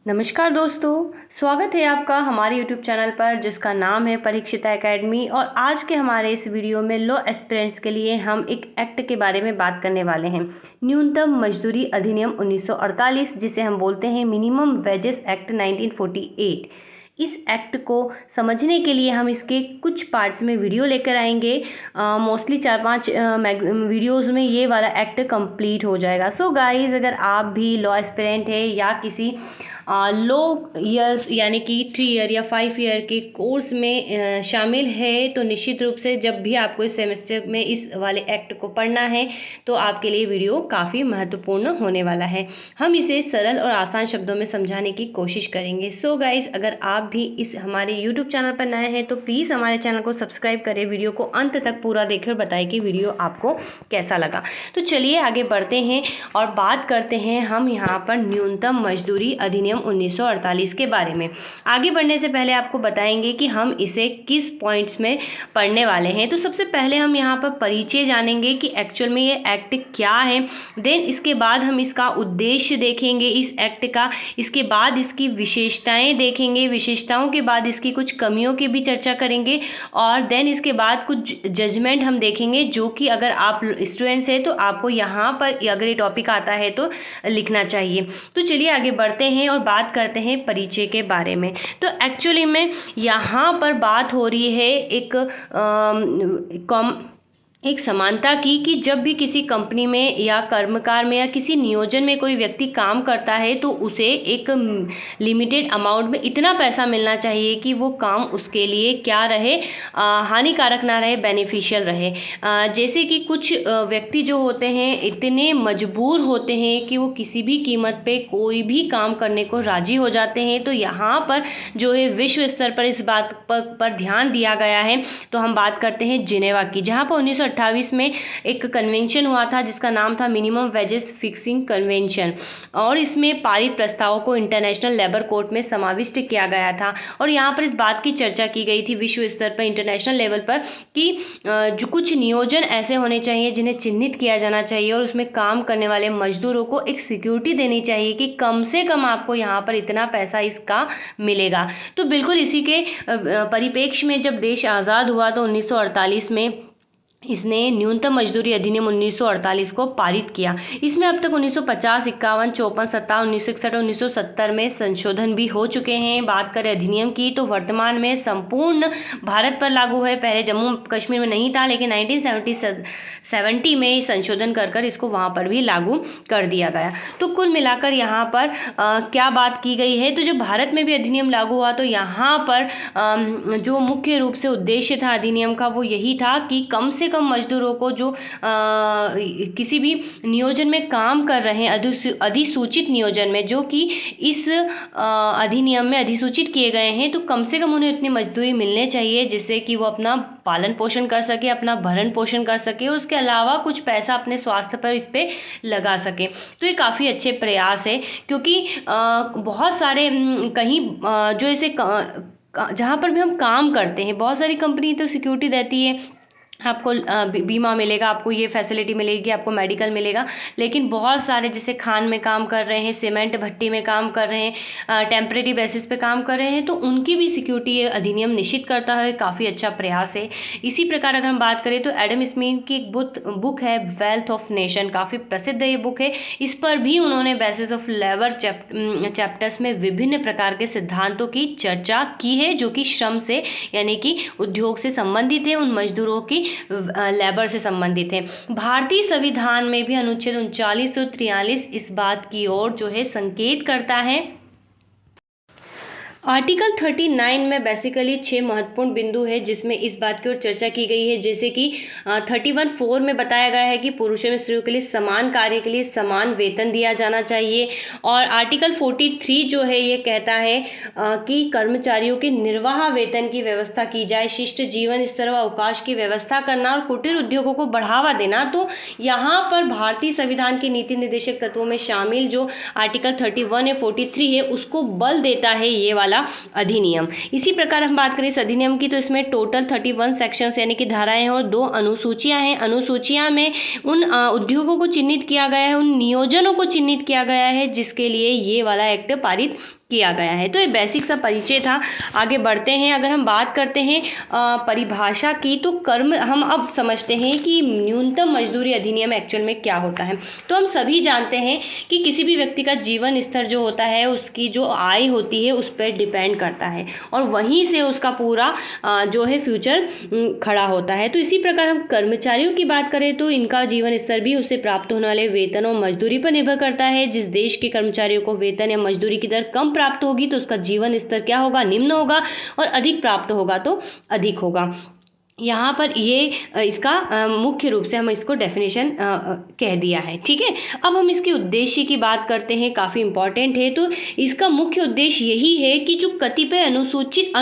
नमस्कार दोस्तों, स्वागत है आपका हमारे YouTube चैनल पर जिसका नाम है परीक्षिता एकेडमी। और आज के हमारे इस वीडियो में लॉ एस्पिरेंट्स के लिए हम एक एक्ट के बारे में बात करने वाले हैं। न्यूनतम मजदूरी अधिनियम 1948, जिसे हम बोलते हैं मिनिमम वेजेस एक्ट 1948। इस एक्ट को समझने के लिए हम इसके कुछ पार्ट्स में वीडियो लेकर आएंगे। मोस्टली 4-5 वीडियोज़ में ये वाला एक्ट कंप्लीट हो जाएगा। सो गाइस, अगर आप भी लॉ एस्पिरेंट है या किसी लो ईयर्स यानी कि 3 ईयर या 5 ईयर के कोर्स में शामिल है, तो निश्चित रूप से जब भी आपको इस सेमेस्टर में इस वाले एक्ट को पढ़ना है तो आपके लिए वीडियो काफ़ी महत्वपूर्ण होने वाला है। हम इसे सरल और आसान शब्दों में समझाने की कोशिश करेंगे। सो गाइस, अगर आप भी इस हमारे यूट्यूब चैनल पर नए हैं तो प्लीज़ हमारे चैनल को सब्सक्राइब करें, वीडियो को अंत तक पूरा देखें और बताएं कि वीडियो आपको कैसा लगा। तो चलिए आगे बढ़ते हैं और बात करते हैं हम यहाँ पर न्यूनतम मजदूरी अधिनियम 1948 के बारे में। आगे बढ़ने से पहले आपको बताएंगे कि हम इसे किस पॉइंट्स में पढ़ने वाले हैं। तो सबसे पहले हम यहाँ पर परिचय जानेंगे कि एक्चुअल में ये एक्ट क्या है। देन इसके बाद हम इसका उद्देश्य देखेंगे इस एक्ट का। इसके बाद इसकी विशेषताएं देखेंगे, विशेषताओं के बाद इसकी कुछ कमियों की भी चर्चा करेंगे। और देन इसके बाद कुछ जजमेंट हम देखेंगे जो कि अगर आप स्टूडेंट्स हैं तो आपको यहाँ पर अगर ये टॉपिक आता है तो लिखना चाहिए। तो चलिए आगे बढ़ते हैं और बात करते हैं परिचय के बारे में। तो एक्चुअली में यहाँ पर बात हो रही है एक समानता की कि जब भी किसी कंपनी में या कर्मकार में या किसी नियोजन में कोई व्यक्ति काम करता है तो उसे एक लिमिटेड अमाउंट में इतना पैसा मिलना चाहिए कि वो काम उसके लिए क्या रहे, हानिकारक ना रहे, बेनिफिशियल रहे। जैसे कि कुछ व्यक्ति जो होते हैं इतने मजबूर होते हैं कि वो किसी भी कीमत पे कोई भी काम करने को राजी हो जाते हैं। तो यहाँ पर जो है विश्व स्तर पर इस बात पर ध्यान दिया गया है। तो हम बात करते हैं जिनेवा की, जहाँ पर 1928 में एक कन्वेंशन हुआ था जिसका नाम था मिनिमम वेजेस फिक्सिंग कन्वेंशन। और इसमें पारित प्रस्तावों को इंटरनेशनल लेबर कोर्ट में समाविष्ट किया गया था। और यहाँ पर इस बात की चर्चा की गई थी विश्व स्तर पर, इंटरनेशनल लेवल पर, कि जो कुछ नियोजन ऐसे होने चाहिए जिन्हें चिन्हित किया जाना चाहिए और उसमें काम करने वाले मजदूरों को एक सिक्योरिटी देनी चाहिए कि कम से कम आपको यहाँ पर इतना पैसा इसका मिलेगा। तो बिल्कुल इसी के परिप्रेक्ष्य में जब देश आज़ाद हुआ तो 1948 में इसने न्यूनतम मजदूरी अधिनियम 1948 को पारित किया। इसमें अब तक 1950, 51, 54, 57, 1961 और 1970 में संशोधन भी हो चुके हैं। बात करें अधिनियम की तो वर्तमान में संपूर्ण भारत पर लागू है। पहले जम्मू कश्मीर में नहीं था, लेकिन 1970 में संशोधन कर इसको वहाँ पर भी लागू कर दिया गया। तो कुल मिलाकर यहाँ पर क्या बात की गई है, तो जब भारत में भी अधिनियम लागू हुआ तो यहाँ पर जो मुख्य रूप से उद्देश्य था अधिनियम का वो यही था कि कम से कम मजदूरों को जो किसी भी नियोजन में काम कर रहे हैं, अधिसूचित नियोजन में, जो कि इस अधिनियम में अधिसूचित किए गए हैं, तो कम से कम उन्हें इतनी मजदूरी मिलने चाहिए जिससे कि वो अपना पालन पोषण कर सके, अपना भरण पोषण कर सके और उसके अलावा कुछ पैसा अपने स्वास्थ्य पर इस पे लगा सके। तो ये काफ़ी अच्छे प्रयास है, क्योंकि बहुत सारे कहीं जो ऐसे जहाँ पर भी हम काम करते हैं, बहुत सारी कंपनी तो सिक्योरिटी देती है, आपको बीमा मिलेगा, आपको ये फैसिलिटी मिलेगी, आपको मेडिकल मिलेगा। लेकिन बहुत सारे जैसे खान में काम कर रहे हैं, सीमेंट भट्टी में काम कर रहे हैं, टेम्परेरी बेसिस पे काम कर रहे हैं, तो उनकी भी सिक्योरिटी ये अधिनियम निश्चित करता है। काफ़ी अच्छा प्रयास है। इसी प्रकार अगर हम बात करें तो एडम स्मिथ की एक बुक है वेल्थ ऑफ नेशन, काफ़ी प्रसिद्ध ये बुक है। इस पर भी उन्होंने बेसिस ऑफ लेबर चैप्टर्स में विभिन्न प्रकार के सिद्धांतों की चर्चा की है जो कि श्रम से यानी कि उद्योग से संबंधित है, उन मजदूरों की लेबर से संबंधित है। भारतीय संविधान में भी अनुच्छेद 39 और 43 इस बात की ओर जो है संकेत करता है। आर्टिकल 39 में बेसिकली 6 महत्वपूर्ण बिंदु है जिसमें इस बात की ओर चर्चा की गई है। जैसे कि 31(4) में बताया गया है कि पुरुषों में स्त्रियों के लिए समान कार्य के लिए समान वेतन दिया जाना चाहिए। और आर्टिकल 43 जो है ये कहता है कि कर्मचारियों के निर्वाह वेतन की व्यवस्था की जाए, शिष्ट जीवन स्तर व अवकाश की व्यवस्था करना और कुटीर उद्योगों को बढ़ावा देना। तो यहाँ पर भारतीय संविधान के नीति निर्देशक तत्वों में शामिल जो आर्टिकल 31 या 43 है उसको बल देता है ये वाला अधिनियम। इसी प्रकार हम बात करें इस अधिनियम की तो इसमें टोटल 31 सेक्शंस यानी कि धाराएं हैं और 2 अनुसूचियां हैं। अनुसूचियां में उन उद्योगों को चिन्हित किया गया है, उन नियोजनों को चिन्हित किया गया है जिसके लिए ये वाला एक्ट पारित किया गया है। तो ये बेसिक सा परिचय था। आगे बढ़ते हैं, अगर हम बात करते हैं परिभाषा की, तो कर्म हम अब समझते हैं कि न्यूनतम मजदूरी अधिनियम एक्चुअल में क्या होता है। तो हम सभी जानते हैं कि किसी भी व्यक्ति का जीवन स्तर जो होता है, उसकी जो आय होती है उस पर डिपेंड करता है और वहीं से उसका पूरा जो है फ्यूचर खड़ा होता है। तो इसी प्रकार हम कर्मचारियों की बात करें तो इनका जीवन स्तर भी उससे प्राप्त होने वाले वेतन और मजदूरी पर निर्भर करता है। जिस देश के कर्मचारियों को वेतन या मजदूरी की दर कम प्राप्त होगी तो उसका जीवन स्तर क्या होगा, निम्न होगा, और अधिक प्राप्त होगा तो अधिक होगा। यहाँ पर ये इसका मुख्य रूप से हम इसको डेफिनेशन कह दिया है। ठीक है, अब हम इसके उद्देश्य की बात करते हैं, काफ़ी इंपॉर्टेंट है। तो इसका मुख्य उद्देश्य यही है कि जो कतिपय अनुसूचित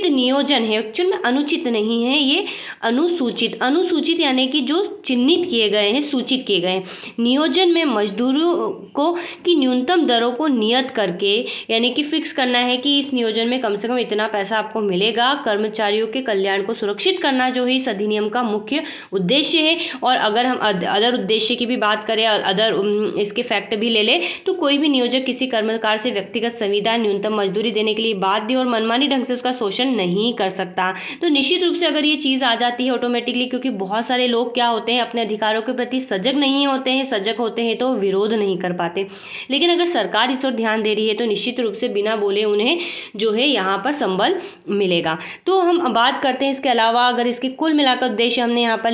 नियोजन है, एक्चुअल में अनुचित नहीं है ये, अनुसूचित यानी कि जो चिन्हित किए गए हैं, सूचित किए गए हैं नियोजन में मजदूरों को की न्यूनतम दरों को नियत करके, यानी कि फिक्स करना है कि इस नियोजन में कम से कम इतना पैसा आपको मिलेगा। कर्मचारियों के कल्याण को सुरक्षित करना जो है इस अधिनियम का मुख्य उद्देश्य है। और अगर हम अदर उद्देश्य की भी बात करें, अदर इसके फैक्ट भी ले ले, तो कोई भी नियोजक किसी कर्मकार से व्यक्तिगत संविदा न्यूनतम मजदूरी देने के लिए बाध्य और मनमानी ढंग से उसका शोषण नहीं कर सकता। तो निश्चित रूप से अगर ये चीज़ आ जाती है ऑटोमेटिकली, क्योंकि बहुत सारे लोग क्या होते हैं, अपने अधिकारों के प्रति सजग नहीं होते हैं, सजग होते हैं तो विरोध नहीं कर पाते। लेकिन अगर सरकार इस ओर ध्यान दे रही है तो निश्चित रूप से बिना बोले उन्हें जो है यहाँ पर संबल मिलेगा। तो हम बात करते हैं इसके अलावा, अगर इसके कुल मिलाकर उद्देश्य हमने यहाँ पर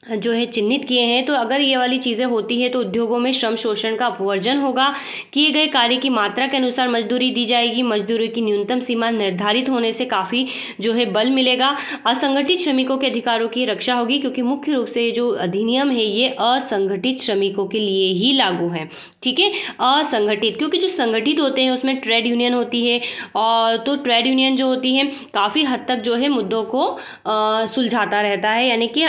जो है चिन्हित किए हैं, तो अगर ये वाली चीज़ें होती है तो उद्योगों में श्रम शोषण का अपवर्जन होगा, किए गए कार्य की मात्रा के अनुसार मजदूरी दी जाएगी, मजदूरी की न्यूनतम सीमा निर्धारित होने से काफ़ी जो है बल मिलेगा, असंगठित श्रमिकों के अधिकारों की रक्षा होगी, क्योंकि मुख्य रूप से ये जो अधिनियम है ये असंगठित श्रमिकों के लिए ही लागू है। ठीक है, असंगठित, क्योंकि जो संगठित होते हैं उसमें ट्रेड यूनियन होती है, और तो ट्रेड यूनियन जो होती है काफ़ी हद तक जो है मुद्दों को सुलझाता रहता है, यानी कि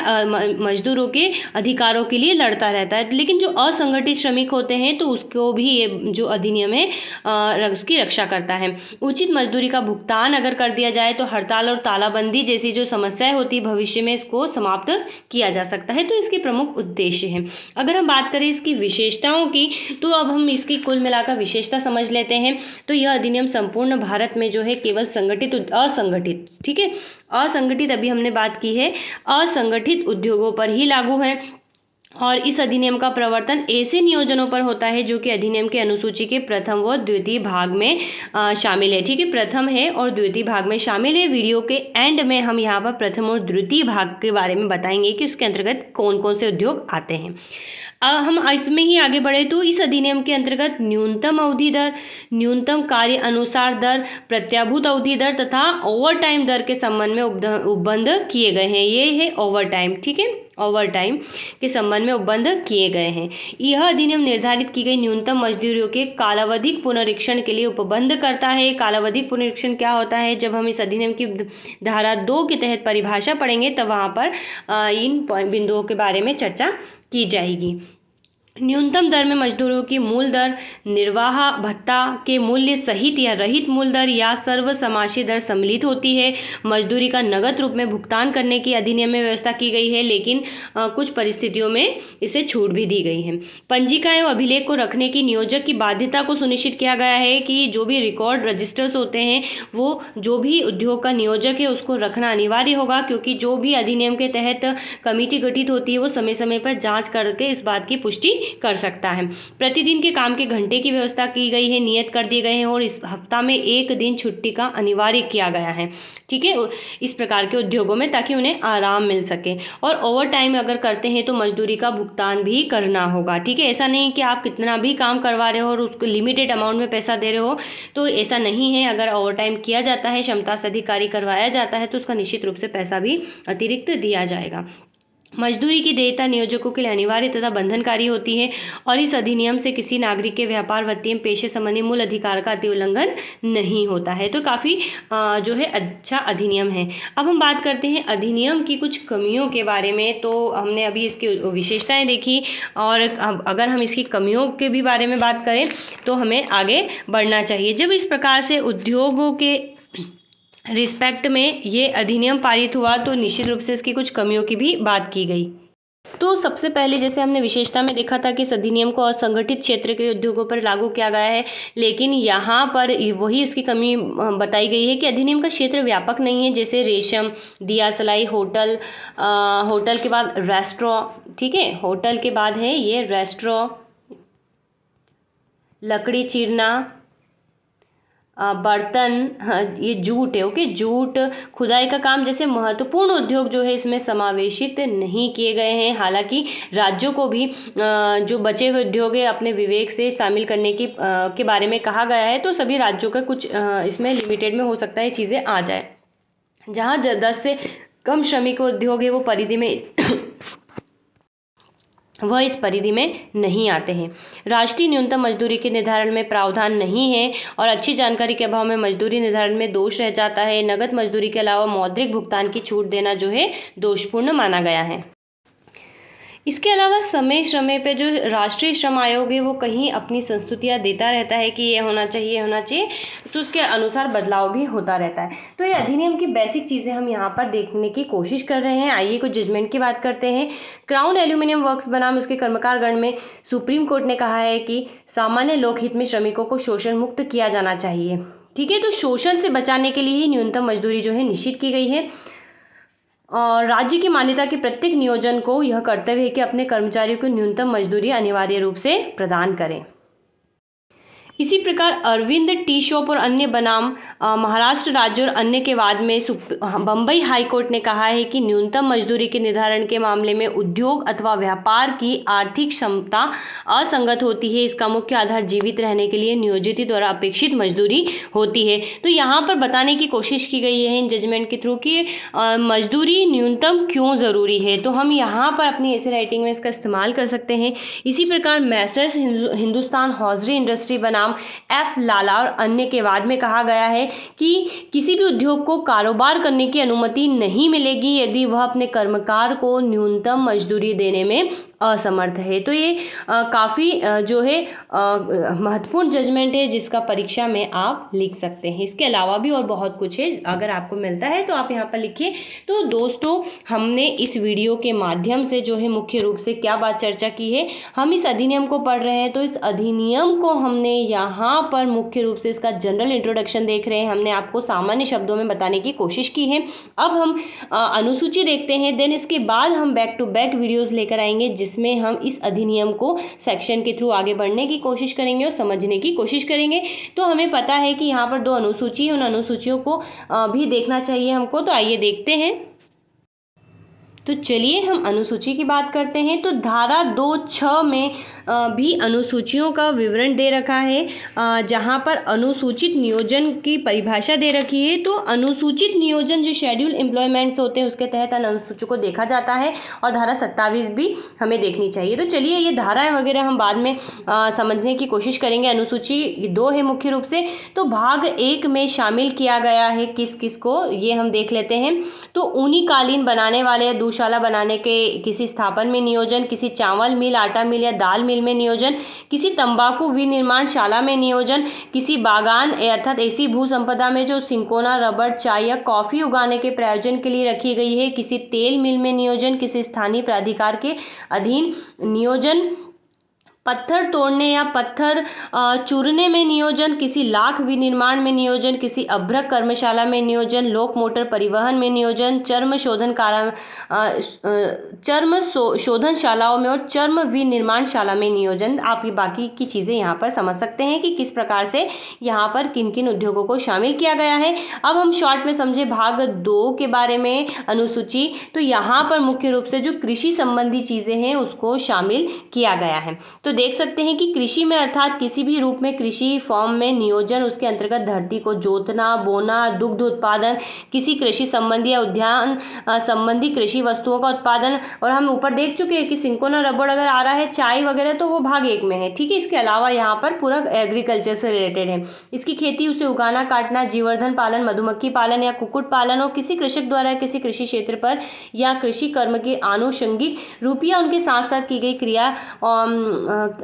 मजदूरों के अधिकारों के लिए लड़ता रहता है। लेकिन जो असंगठित श्रमिक होते हैं तो उसको भी ये जो अधिनियम है उसकी रक्षा करता है। उचित मजदूरी का भुगतान अगर कर दिया जाए तो हड़ताल और तालाबंदी जैसी जो समस्याएं होती है भविष्य में इसको समाप्त किया जा सकता है। तो इसके प्रमुख उद्देश्य हैं। अगर हम बात करें इसकी विशेषताओं की, तो अब हम इसकी कुल मिलाकर विशेषता समझ लेते हैं। तो यह अधिनियम संपूर्ण भारत में जो है केवल असंगठित, ठीक है, असंगठित अभी हमने बात की है, असंगठित उद्योगों पर ही लागू है। और इस अधिनियम का प्रवर्तन ऐसे नियोजनों पर होता है जो कि अधिनियम के अनुसूची के प्रथम व द्वितीय भाग में शामिल है। ठीक है, प्रथम है और द्वितीय भाग में शामिल है। वीडियो के एंड में हम यहाँ पर प्रथम और द्वितीय भाग के बारे में बताएंगे कि उसके अंतर्गत कौन कौन से उद्योग आते हैं। हम इसमें ही आगे बढ़े तो इस अधिनियम के अंतर्गत न्यूनतम अवधि दर, न्यूनतम कार्य अनुसार दर, प्रत्याभूत अवधि दर तथा ओवर टाइम दर के संबंध में उपबंध किए गए हैं। ये है ओवर टाइम, ठीक है, ओवर टाइम के संबंध में उपबंध किए गए हैं। यह अधिनियम निर्धारित की गई न्यूनतम मजदूरियों के कालावधिक पुनरीक्षण के लिए उपबंध करता है। कालावधिक पुनरीक्षण क्या होता है, जब हम इस अधिनियम की धारा 2 के तहत परिभाषा पढ़ेंगे तब वहाँ पर इन बिंदुओं के बारे में चर्चा की जाएगी। न्यूनतम दर में मजदूरों की मूल दर, निर्वाह भत्ता के मूल्य सहित या रहित मूल दर या सर्वसमासी दर सम्मिलित होती है। मजदूरी का नगद रूप में भुगतान करने की अधिनियम में व्यवस्था की गई है, लेकिन कुछ परिस्थितियों में इसे छूट भी दी गई है। पंजिका एवं अभिलेख को रखने की नियोजक की बाध्यता को सुनिश्चित किया गया है कि जो भी रिकॉर्ड रजिस्टर्स होते हैं वो जो भी उद्योग का नियोजक है उसको रखना अनिवार्य होगा, क्योंकि जो भी अधिनियम के तहत कमेटी गठित होती है वो समय समय पर जाँच करके इस बात की पुष्टि कर सकता है। प्रतिदिन के काम के घंटे की व्यवस्था की गई है, नियत कर दिए गए हैं, और इस हफ्ता में एक दिन छुट्टी का अनिवार्य किया गया है। ठीक है, इस प्रकार के उद्योगों में, ताकि उन्हें आराम मिल सके। और ओवर टाइम अगर करते हैं तो मजदूरी का भुगतान भी करना होगा। ठीक है, ऐसा नहीं कि आप कितना भी काम करवा रहे हो और उसको लिमिटेड अमाउंट में पैसा दे रहे हो, तो ऐसा नहीं है। अगर ओवर टाइम किया जाता है, क्षमता से अधिक कार्य करवाया जाता है, तो उसका निश्चित रूप से पैसा भी अतिरिक्त दिया जाएगा। मजदूरी की देयता नियोजकों के लिए अनिवार्य तथा बंधनकारी होती है, और इस अधिनियम से किसी नागरिक के व्यापार, वृत्ति एवं पेशे संबंधी मूल अधिकार का अति उल्लंघन नहीं होता है। तो काफ़ी जो है अच्छा अधिनियम है। अब हम बात करते हैं अधिनियम की कुछ कमियों के बारे में। तो हमने अभी इसकी विशेषताएं देखी, और अगर हम इसकी कमियों के भी बारे में बात करें तो हमें आगे बढ़ना चाहिए। जब इस प्रकार से उद्योगों के रिस्पेक्ट में ये अधिनियम पारित हुआ तो निश्चित रूप से इसकी कुछ कमियों की भी बात की गई। तो सबसे पहले जैसे हमने विशेषता में देखा था कि इस अधिनियम को असंगठित क्षेत्र के उद्योगों पर लागू किया गया है, लेकिन यहाँ पर वही उसकी कमी बताई गई है कि अधिनियम का क्षेत्र व्यापक नहीं है। जैसे रेशम, दिया सलाई, होटल, होटल के बाद रेस्टोरेंट, ठीक है, होटल के बाद है ये रेस्टोरेंट, लकड़ी चीरना, बर्तन, ये जूट है, ओके, जूट, खुदाई का काम जैसे महत्वपूर्ण उद्योग जो है इसमें समावेशित नहीं किए गए हैं। हालांकि राज्यों को भी जो बचे हुए उद्योग है अपने विवेक से शामिल करने की के बारे में कहा गया है। तो सभी राज्यों का कुछ इसमें लिमिटेड में हो सकता है चीज़ें आ जाए। जहाँ 10 से कम श्रमिक उद्योग है वो परिधि में वह इस परिधि में नहीं आते हैं। राष्ट्रीय न्यूनतम मजदूरी के निर्धारण में प्रावधान नहीं है और अच्छी जानकारी के अभाव में मजदूरी निर्धारण में दोष रह जाता है। नगद मजदूरी के अलावा मौद्रिक भुगतान की छूट देना जो है दोषपूर्ण माना गया है। इसके अलावा समय समय पे जो राष्ट्रीय श्रम आयोग है वो कहीं अपनी संस्तुतियाँ देता रहता है कि ये होना चाहिए, तो उसके अनुसार बदलाव भी होता रहता है। तो ये अधिनियम की बेसिक चीज़ें हम यहाँ पर देखने की कोशिश कर रहे हैं। आइए कुछ जजमेंट की बात करते हैं। क्राउन एल्यूमिनियम वर्क्स बनाम उसके कर्मकार गण में सुप्रीम कोर्ट ने कहा है कि सामान्य लोकहित में श्रमिकों को शोषण मुक्त किया जाना चाहिए। ठीक है, तो शोषण से बचाने के लिए ही न्यूनतम मजदूरी जो है निश्चित की गई है। और राज्य की मान्यता के प्रत्येक नियोजन को यह कर्तव्य है कि अपने कर्मचारियों को न्यूनतम मजदूरी अनिवार्य रूप से प्रदान करें। इसी प्रकार अरविंद टी शॉप और अन्य बनाम महाराष्ट्र राज्य और अन्य के वाद में बम्बई हाई कोर्ट ने कहा है कि न्यूनतम मजदूरी के निर्धारण के मामले में उद्योग अथवा व्यापार की आर्थिक क्षमता असंगत होती है। इसका मुख्य आधार जीवित रहने के लिए नियोजित द्वारा अपेक्षित मजदूरी होती है। तो यहाँ पर बताने की कोशिश की गई है इन जजमेंट के थ्रू कि मजदूरी न्यूनतम क्यों ज़रूरी है। तो हम यहाँ पर अपनी ऐसे राइटिंग में इसका इस्तेमाल कर सकते हैं। इसी प्रकार मैसर्स हिंदुस्तान हौजरी इंडस्ट्री बनाम एफ लाला और अन्य के बाद में कहा गया है कि किसी भी उद्योग को कारोबार करने की अनुमति नहीं मिलेगी यदि वह अपने कर्मकार को न्यूनतम मजदूरी देने में असमर्थ है। तो ये काफ़ी जो है महत्वपूर्ण जजमेंट है जिसका परीक्षा में आप लिख सकते हैं। इसके अलावा भी और बहुत कुछ है, अगर आपको मिलता है तो आप यहाँ पर लिखिए। तो दोस्तों, हमने इस वीडियो के माध्यम से जो है मुख्य रूप से क्या बात चर्चा की है, हम इस अधिनियम को पढ़ रहे हैं। तो इस अधिनियम को हमने यहाँ पर मुख्य रूप से इसका जनरल इंट्रोडक्शन देख रहे हैं। हमने आपको सामान्य शब्दों में बताने की कोशिश की है। अब हम अनुसूची देखते हैं, देन इसके बाद हम बैक टू बैक वीडियोस लेकर आएंगे जिसमें हम इस अधिनियम को सेक्शन के थ्रू आगे बढ़ने की कोशिश करेंगे और समझने की कोशिश करेंगे। तो हमें पता है कि यहाँ पर 2 अनुसूची है, उन अनुसूचियों को भी देखना चाहिए हमको। तो आइए देखते हैं। तो चलिए हम अनुसूची की बात करते हैं। तो धारा 2(6) में भी अनुसूचियों का विवरण दे रखा है, जहां पर अनुसूचित नियोजन की परिभाषा दे रखी है। तो अनुसूचित नियोजन जो शेड्यूल एम्प्लॉयमेंट्स होते हैं उसके तहत अनुसूची को देखा जाता है और धारा 27 भी हमें देखनी चाहिए। तो चलिए ये धाराएं वगैरह हम बाद में समझने की कोशिश करेंगे। अनुसूची 2 है मुख्य रूप से। तो भाग 1 में शामिल किया गया है किस किस को, ये हम देख लेते हैं। तो ऊनी कालीन बनाने वाले, दुशाला बनाने के किसी स्थापन में नियोजन, किसी चावल मिल, आटा मिल या दाल मिल में नियोजन, किसी तंबाकू विनिर्माण शाला में नियोजन, किसी बागान अर्थात ऐसी भू संपदा में जो सिंकोना, रबड़, चाय या कॉफी उगाने के प्रयोजन के लिए रखी गई है, किसी तेल मिल में नियोजन, किसी स्थानीय प्राधिकार के अधीन नियोजन, पत्थर तोड़ने या पत्थर चूरने में नियोजन, किसी लाख विनिर्माण में नियोजन, किसी अभ्रक कर्मशाला में नियोजन, लोक मोटर परिवहन में नियोजन, चर्म शोधनशालाओं में और चर्म विनिर्माणशाला में नियोजन। आप ये बाकी की चीज़ें यहाँ पर समझ सकते हैं कि किस प्रकार से यहाँ पर किन किन उद्योगों को शामिल किया गया है। अब हम शॉर्ट में समझे भाग 2 के बारे में अनुसूची। तो यहाँ पर मुख्य रूप से जो कृषि संबंधी चीज़ें हैं उसको शामिल किया गया है। तो देख सकते हैं कि कृषि में अर्थात किसी भी रूप में कृषि फॉर्म में नियोजन, उसके अंतर्गत धरती को जोतना, बोना, दुग्ध उत्पादन, किसी कृषि संबंधी या उद्यान संबंधी कृषि वस्तुओं का उत्पादन। और हम ऊपर देख चुके हैं कि सिंकोना, रबड़ अगर आ रहा है, चाय वगैरह, तो वो भाग 1 में है। ठीक है, इसके अलावा यहाँ पर पूरा एग्रीकल्चर से रिलेटेड है। इसकी खेती, उसे उगाना, काटना, जीवर्धन पालन, मधुमक्खी पालन या कुक्कुट पालन और किसी कृषक द्वारा किसी कृषि क्षेत्र पर या कृषि कर्म के आनुषंगिक रूप या उनके साथ साथ की गई क्रिया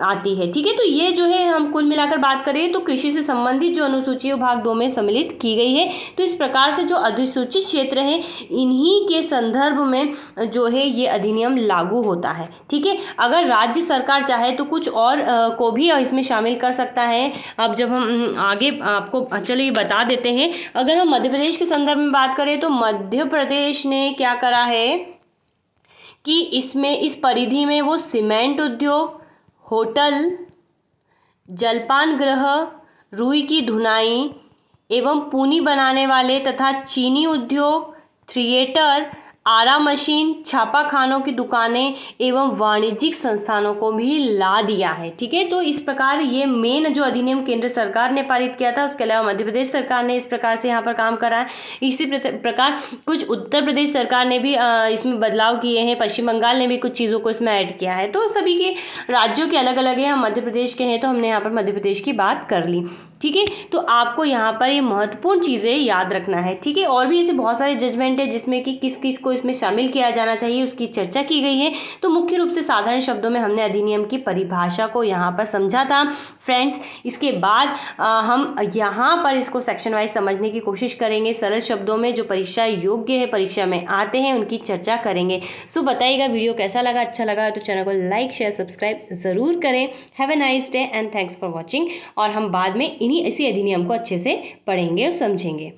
आती है। ठीक है, तो ये जो है हम कुल मिलाकर बात करें तो कृषि से संबंधित जो अनुसूचियां भाग 2 में सम्मिलित की गई है। तो इस प्रकार से जो अधिसूचित क्षेत्र हैं इन्हीं के संदर्भ में जो है ये अधिनियम लागू होता है। ठीक है, अगर राज्य सरकार चाहे तो कुछ और को भी इसमें शामिल कर सकता है। अब जब हम आगे आपको चलिए बता देते हैं। अगर हम मध्य प्रदेश के संदर्भ में बात करें तो मध्य प्रदेश ने क्या करा है कि इसमें इस परिधि में वो सीमेंट उद्योग, होटल, जलपान गृह, रुई की धुनाई एवं पूनी बनाने वाले तथा चीनी उद्योग, थिएटर, आरा मशीन, छापाखानों की दुकानें एवं वाणिज्यिक संस्थानों को भी ला दिया है। ठीक है, तो इस प्रकार ये मेन जो अधिनियम केंद्र सरकार ने पारित किया था, उसके अलावा मध्य प्रदेश सरकार ने इस प्रकार से यहाँ पर काम करा है। इसी प्रकार कुछ उत्तर प्रदेश सरकार ने भी इसमें बदलाव किए हैं, पश्चिम बंगाल ने भी कुछ चीज़ों को इसमें ऐड किया है। तो सभी के राज्यों के अलग अलग है, हम मध्य प्रदेश के हैं तो हमने यहाँ पर मध्य प्रदेश की बात कर ली। ठीक है, तो आपको यहाँ पर ये महत्वपूर्ण चीज़ें याद रखना है। ठीक है, और भी ऐसे बहुत सारे जजमेंट है जिसमें कि किस किस को इसमें शामिल किया जाना चाहिए उसकी चर्चा की गई है। तो मुख्य रूप से साधारण शब्दों में हमने अधिनियम की परिभाषा को यहाँ पर समझा था फ्रेंड्स। इसके बाद हम यहाँ पर इसको सेक्शन वाइज समझने की कोशिश करेंगे, सरल शब्दों में जो परीक्षा योग्य है, परीक्षा में आते हैं, उनकी चर्चा करेंगे। सो बताइएगा वीडियो कैसा लगा, अच्छा लगा तो चैनल को लाइक शेयर सब्सक्राइब जरूर करें। Have a nice day and thanks for watching. और हम बाद में इसी अधिनियम को अच्छे से पढ़ेंगे और समझेंगे।